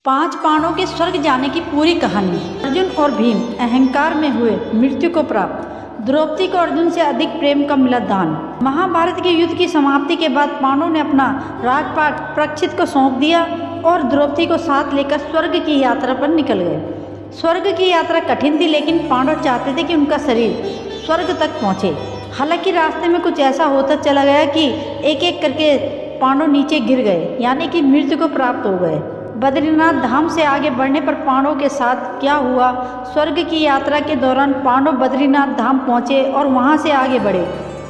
5 पांडवों के स्वर्ग जाने की पूरी कहानी। अर्जुन और भीम अहंकार में हुए मृत्यु को प्राप्त। द्रौपदी को अर्जुन से अधिक प्रेम का मिला दान। महाभारत के युद्ध की समाप्ति के बाद पांडवों ने अपना राजपाट परीक्षित को सौंप दिया और द्रौपदी को साथ लेकर स्वर्ग की यात्रा पर निकल गए। स्वर्ग की यात्रा कठिन थी, लेकिन पांडव चाहते थे कि उनका शरीर स्वर्ग तक पहुँचे। हालांकि रास्ते में कुछ ऐसा होता चला गया कि एक एक करके पांडव नीचे गिर गए, यानी कि मृत्यु को प्राप्त हो गए। बद्रीनाथ धाम से आगे बढ़ने पर पांडवों के साथ क्या हुआ? स्वर्ग की यात्रा के दौरान पांडव बद्रीनाथ धाम पहुँचे और वहाँ से आगे बढ़े,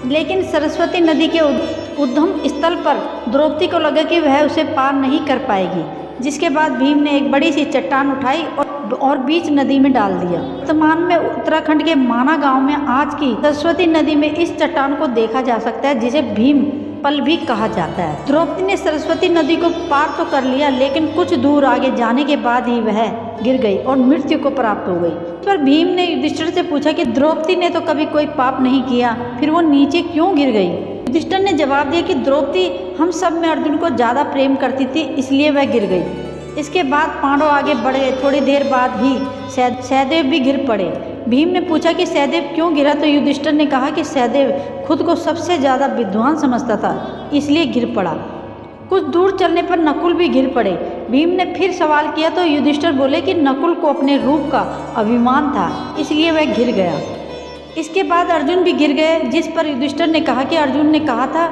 लेकिन सरस्वती नदी के उद्गम स्थल पर द्रौपदी को लगा कि वह उसे पार नहीं कर पाएगी, जिसके बाद भीम ने एक बड़ी सी चट्टान उठाई और बीच नदी में डाल दिया। वर्तमान में उत्तराखंड के माना गांव में आज की सरस्वती नदी में इस चट्टान को देखा जा सकता है, जिसे भीम पल भी कहा जाता है। द्रौपदी ने सरस्वती नदी को पार तो कर लिया, लेकिन कुछ दूर आगे जाने के बाद ही वह गिर गई और मृत्यु को प्राप्त हो गई। इस पर भीम ने युधिष्ठिर से पूछा कि द्रौपदी ने तो कभी कोई पाप नहीं किया, फिर वो नीचे क्यों गिर गई? युधिष्ठिर ने जवाब दिया कि द्रौपदी हम सब में अर्जुन को ज़्यादा प्रेम करती थी, इसलिए वह गिर गई। इसके बाद पांडव आगे बढ़ गए। थोड़ी देर बाद ही सहदेव भी गिर पड़े। भीम ने पूछा कि सहदेव क्यों गिरा, तो युधिष्ठिर ने कहा कि सहदेव खुद को सबसे ज़्यादा विद्वान समझता था, इसलिए गिर पड़ा। कुछ दूर चलने पर नकुल भी गिर पड़े। भीम ने फिर सवाल किया तो युधिष्ठिर बोले कि नकुल को अपने रूप का अभिमान था, इसलिए वह गिर गया। इसके बाद अर्जुन भी गिर गए, जिस पर युधिष्ठिर ने कहा कि अर्जुन ने कहा था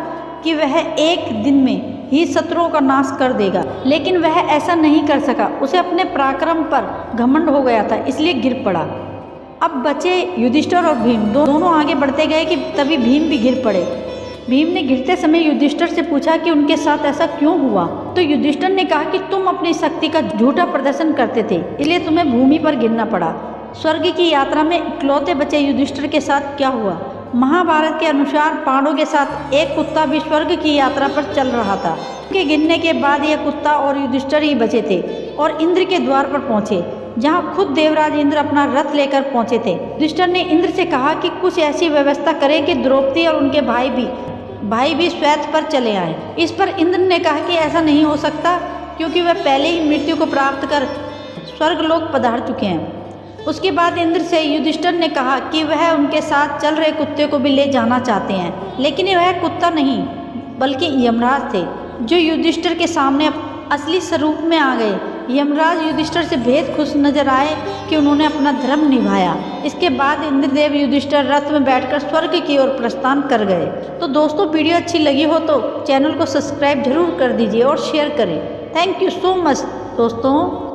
कि वह एक दिन में ही शत्रुओं का नाश कर देगा, लेकिन वह ऐसा नहीं कर सका। उसे अपने पराक्रम पर घमंड हो गया था, इसलिए गिर पड़ा। अब बचे युधिष्ठिर और भीम। दोनों आगे बढ़ते गए कि तभी भीम भी गिर पड़े। भीम ने गिरते समय युधिष्ठिर से पूछा कि उनके साथ ऐसा क्यों हुआ, तो युधिष्ठिर ने कहा कि तुम अपनी शक्ति का झूठा प्रदर्शन करते थे, इसलिए तुम्हें भूमि पर गिरना पड़ा। स्वर्ग की यात्रा में इकलौते बचे युधिष्ठिर के साथ क्या हुआ? महाभारत के अनुसार पांडवों के साथ एक कुत्ता भी स्वर्ग की यात्रा पर चल रहा था। उनके गिरने के बाद यह कुत्ता और युधिष्ठिर ही बचे थे और इंद्र के द्वार पर पहुंचे, जहां खुद देवराज इंद्र अपना रथ लेकर पहुंचे थे। युधिष्ठिर ने इंद्र से कहा कि कुछ ऐसी व्यवस्था करे कि द्रौपदी और उनके भाई भी श्वेत पर चले आए। इस पर इंद्र ने कहा कि ऐसा नहीं हो सकता, क्योंकि वह पहले ही मृत्यु को प्राप्त कर स्वर्गलोक पधार चुके हैं। उसके बाद इंद्र से युधिष्ठिर ने कहा कि वह उनके साथ चल रहे कुत्ते को भी ले जाना चाहते हैं, लेकिन वह कुत्ता नहीं बल्कि यमराज थे, जो युधिष्ठिर के सामने असली स्वरूप में आ गए। यमराज युधिष्ठिर से बेहद खुश नजर आए कि उन्होंने अपना धर्म निभाया। इसके बाद इंद्रदेव युधिष्ठिर रथ में बैठकर स्वर्ग की ओर प्रस्थान कर गए। तो दोस्तों, वीडियो अच्छी लगी हो तो चैनल को सब्सक्राइब जरूर कर दीजिए और शेयर करें। थैंक यू सो मच दोस्तों।